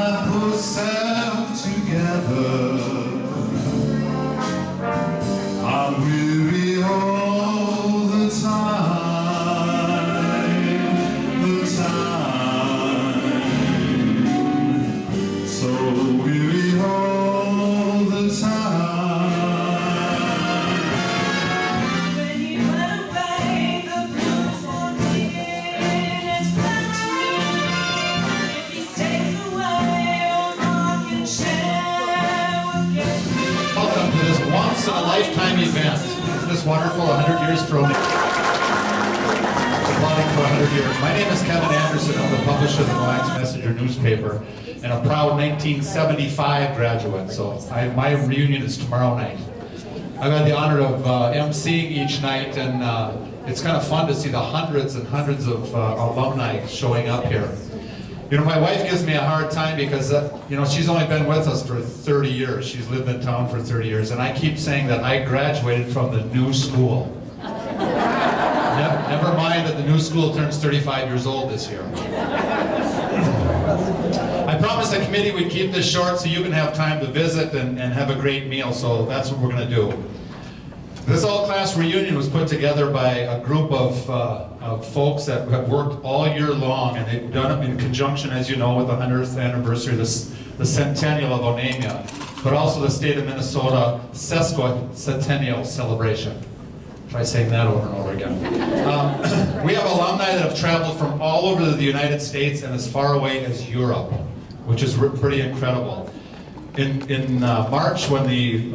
I put myself together, I'm weary all the time, so weary all the time. When he went away, the blues won't begin. It's back to me. If he stays away, old rocking chair will get me. Welcome to this once-in-a-lifetime event. Isn't this wonderful? 100 years for Onamia. Applauding for 100 years. My name is Kevin Anderson. I'm the publisher of the Mille Lacs Messenger newspaper and a proud 1975 graduate. So my reunion is tomorrow night. I've had the honor of emceeing each night, and it's kind of fun to see the hundreds and hundreds of alumni showing up here. You know, my wife gives me a hard time because, you know, she's only been with us for 30 years. She's lived in town for 30 years, and I keep saying that I graduated from the new school. Never mind that the new school turns 35 years old this year. I promised the committee we'd keep this short so you can have time to visit and have a great meal, so that's what we're going to do. This all-class reunion was put together by a group of folks that have worked all year long, and they've done it in conjunction, as you know, with the 100th anniversary of the centennial of Onamia, but also the state of Minnesota sesquicentennial celebration. Try saying that over and over again. We have alumni that have traveled from all over the United States and as far away as Europe, which is pretty incredible. In March, when the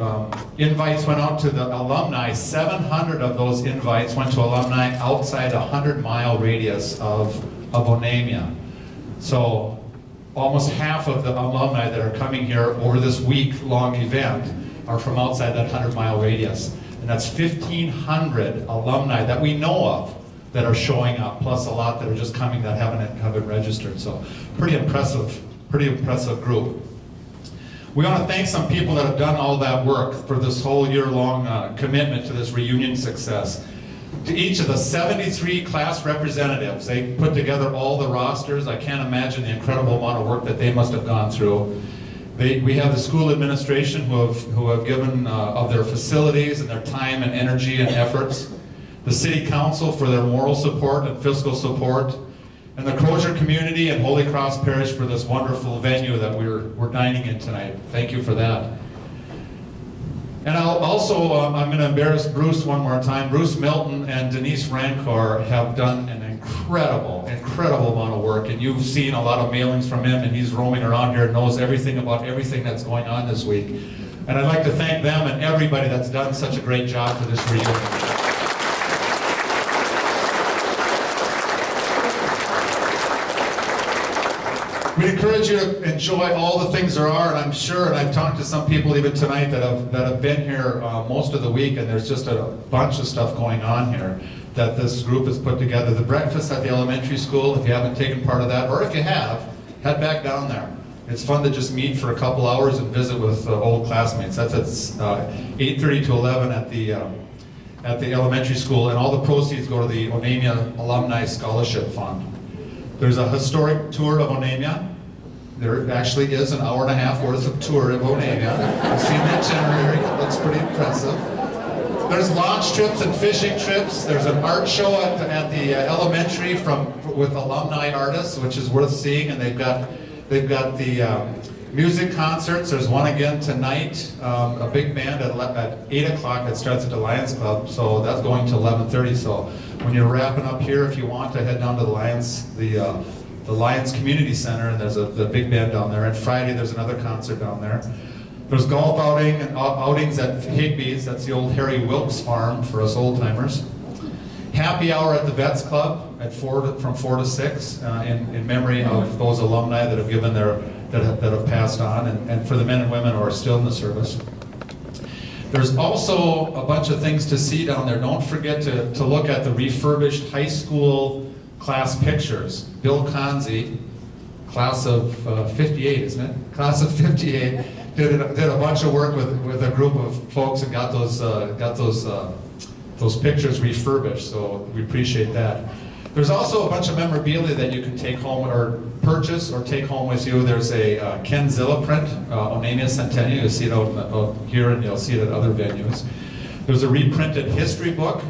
invites went out to the alumni, 700 of those invites went to alumni outside a 100-mile radius of Onamia. So almost half of the alumni that are coming here over this week-long event are from outside that 100-mile radius. And that's 1,500 alumni that we know of that are showing up, plus a lot that are just coming that haven't registered. So pretty impressive group. We want to thank some people that have done all that work for this whole year-long commitment to this reunion success. To each of the 73 class representatives, they put together all the rosters. I can't imagine the incredible amount of work that they must have gone through. We have the school administration who have given of their facilities and their time and energy and efforts. The city council for their moral support and fiscal support. And the Crozier community and Holy Cross Parish for this wonderful venue that we're dining in tonight. Thank you for that. And I'm going to embarrass Bruce one more time. Bruce Milton and Denise Rancor have done an incredible amount of work, and you've seen a lot of mailings from him, and he's roaming around here and knows everything about everything that's going on this week. And I'd like to thank them and everybody that's done such a great job for this reunion. We encourage you to enjoy all the things there are, and I'm sure, and I've talked to some people even tonight that have been here most of the week, and there's just a bunch of stuff going on here that this group has put together. The breakfast at the elementary school, if you haven't taken part of that, or if you have, head back down there. It's fun to just meet for a couple hours and visit with old classmates. That's at 8:30 to 11 at the elementary school, and all the proceeds go to the Onamia Alumni Scholarship Fund. There's a historic tour of Onamia. There actually is an hour and a half worth of tour of Onamia. I've seen the itinerary, it looks pretty impressive. There's launch trips and fishing trips. There's an art show at the elementary with alumni artists, which is worth seeing, and they've got the music concerts. There's one again tonight, a big band at 8 o'clock that starts at the Lions Club, so that's going to 11:30. So when you're wrapping up here, if you want to head down to the Lions Community Center, and there's the big band down there. And Friday there's another concert down there. There's golf outings at Higbee's. That's the old Harry Wilkes farm for us old timers. Happy hour at the Vets Club at from 4 to 6 in memory of those alumni that have given that have passed on, and for the men and women who are still in the service. There's also a bunch of things to see down there. Don't forget to look at the refurbished high school class pictures. Bill Conzi, class of 58, isn't it? Class of 58 did a bunch of work with a group of folks and got those pictures refurbished. So we appreciate that. There's also a bunch of memorabilia that you can take home or purchase or take home with you. There's a Ken Zilla print, Onamia Centennial. You'll see it out here and you'll see it at other venues. There's a reprinted history book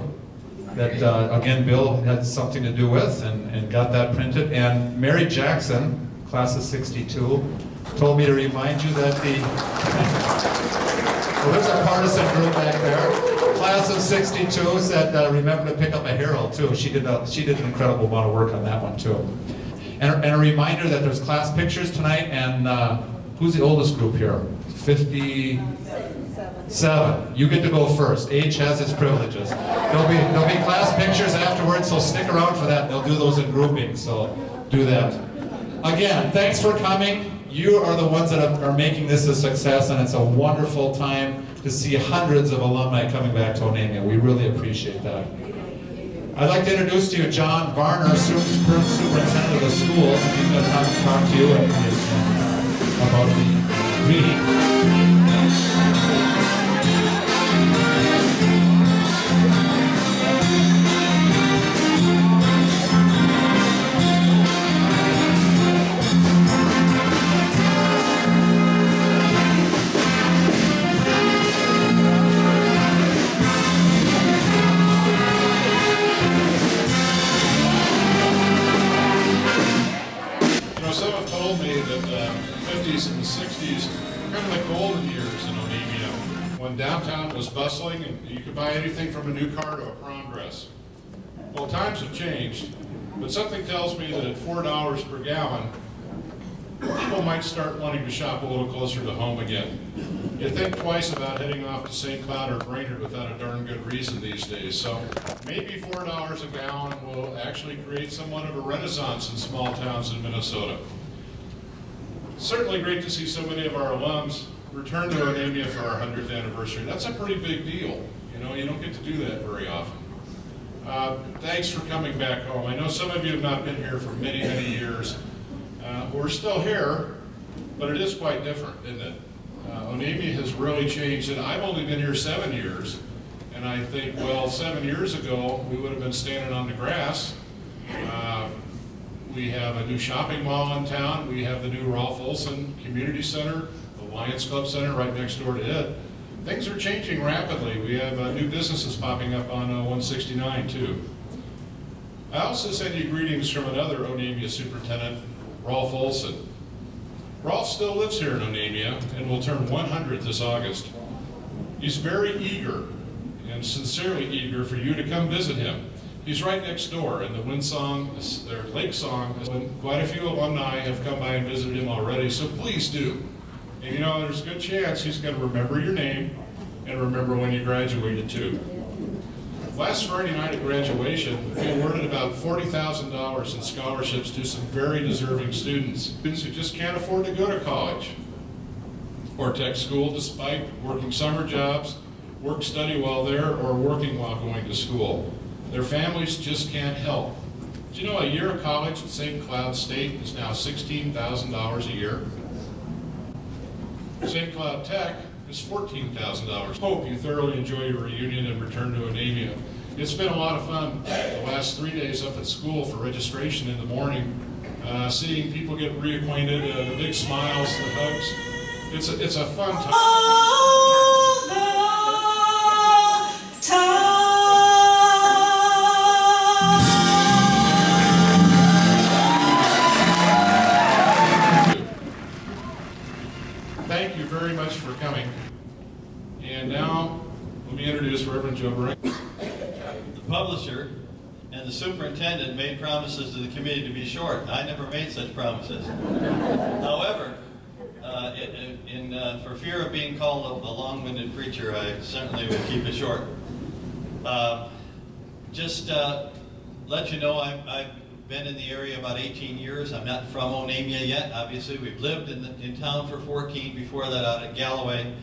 that, again, Bill had something to do with and got that printed. And Mary Jackson, class of 62, told me to remind you that well, there's our partisan group back there. Class of 62 said, remember to pick up a Herald too. She did an incredible amount of work on that one too. And a reminder that there's class pictures tonight, and who's the oldest group here? 57. You get to go first. Age has its privileges. There'll be class pictures afterwards, so stick around for that. They'll do those in groupings, so do that. Again, thanks for coming. You are the ones that are making this a success, and it's a wonderful time to see hundreds of alumni coming back to Onamia. We really appreciate that. I'd like to introduce to you John Varner, superintendent of the schools. He's going to come talk to you about the reading. Some have told me that the 50s and the 60s were kind of the golden years in Onamia, when downtown was bustling and you could buy anything from a new car to a prom dress. Well, times have changed, but something tells me that at $4 per gallon, people might start wanting to shop a little closer to home again. You think twice about heading off to St. Cloud or Brainerd without a darn good reason these days. So maybe $4 a gallon will actually create somewhat of a renaissance in small towns in Minnesota. Certainly great to see so many of our alums return to Onamia for our 100th anniversary. That's a pretty big deal. You know, you don't get to do that very often. Thanks for coming back home. I know some of you have not been here for many, many years. We're still here, but it is quite different, isn't it? Onamia has really changed, and I've only been here 7 years, and I think, well, 7 years ago, we would have been standing on the grass. We have a new shopping mall in town. We have the new Rolf Olson Community Center, the Lions Club Center right next door to it. Things are changing rapidly. We have new businesses popping up on 169 too. I also send you greetings from another Onamia superintendent, Rolf Olson. Rolf still lives here in Onamia and will turn 100 this August. He's very eager and sincerely eager for you to come visit him. He's right next door, and the Windsong, or Lake Song, quite a few alumni have come by and visited him already, so please do. And you know, there's a good chance he's going to remember your name and remember when you graduated too. Last Friday night at graduation, we awarded about $40,000 in scholarships to some very deserving students who just can't afford to go to college or tech school despite working summer jobs, work study while there, or working while going to school. Their families just can't help. Do you know a year of college at St. Cloud State is now $16,000 a year? St. Cloud Tech is $14,000. Hope you thoroughly enjoy your reunion and return to Onamia. It's been a lot of fun the last 3 days up at school for registration in the morning, seeing people get reacquainted, the big smiles, the hugs. It's a fun time. All the time. Thank you very much for coming. And now, let me introduce Reverend Joe Baringa. The publisher and the superintendent made promises to the committee to be short. I never made such promises. However, for fear of being called a long-winded preacher, I certainly would keep it short. Just let you know, I've been in the area about 18 years. I'm not from Onamia yet. Obviously, we've lived in town for 14, before that out at Galloway,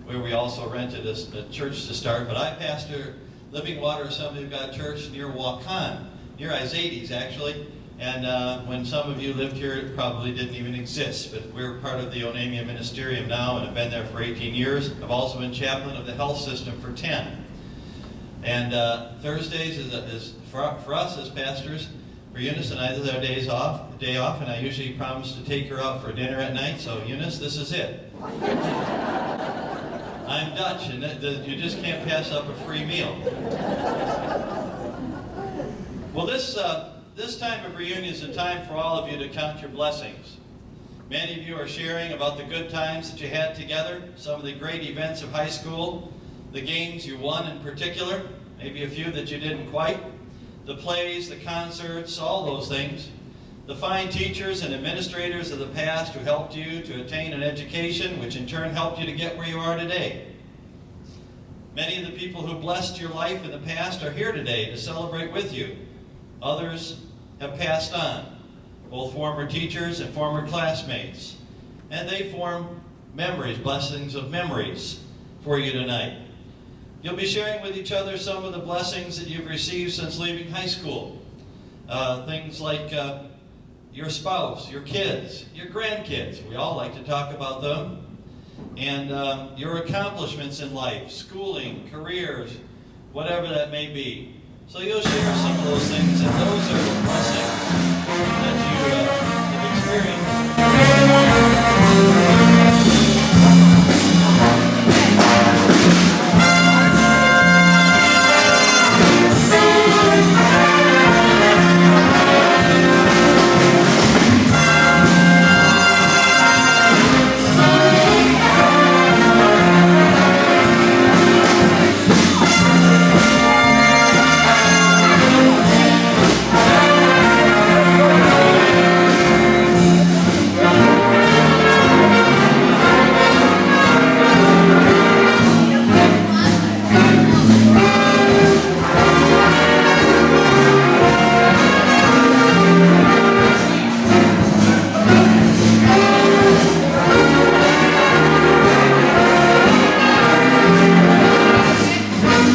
where we also rented a church to start. But I pastor Living Water Assembly of God Church near Waukon, near Izades actually. And when some of you lived here, it probably didn't even exist. But we're part of the Onamia Ministerium now and have been there for 18 years. I've also been chaplain of the health system for 10. And Thursdays is for us as pastors, For Eunice and I, this is our day off, and I usually promise to take her out for dinner at night, so Eunice, this is it. I'm Dutch, and you just can't pass up a free meal. Well, this time of reunion is a time for all of you to count your blessings. Many of you are sharing about the good times that you had together, some of the great events of high school, the games you won in particular, maybe a few that you didn't quite, the plays, the concerts, all those things, the fine teachers and administrators of the past who helped you to attain an education, which in turn helped you to get where you are today. Many of the people who blessed your life in the past are here today to celebrate with you. Others have passed on, both former teachers and former classmates, and they form memories, blessings of memories for you tonight. You'll be sharing with each other some of the blessings that you've received since leaving high school. Things like your spouse, your kids, your grandkids. We all like to talk about them. And your accomplishments in life, schooling, careers, whatever that may be. So you'll share some of those things, and those are the blessings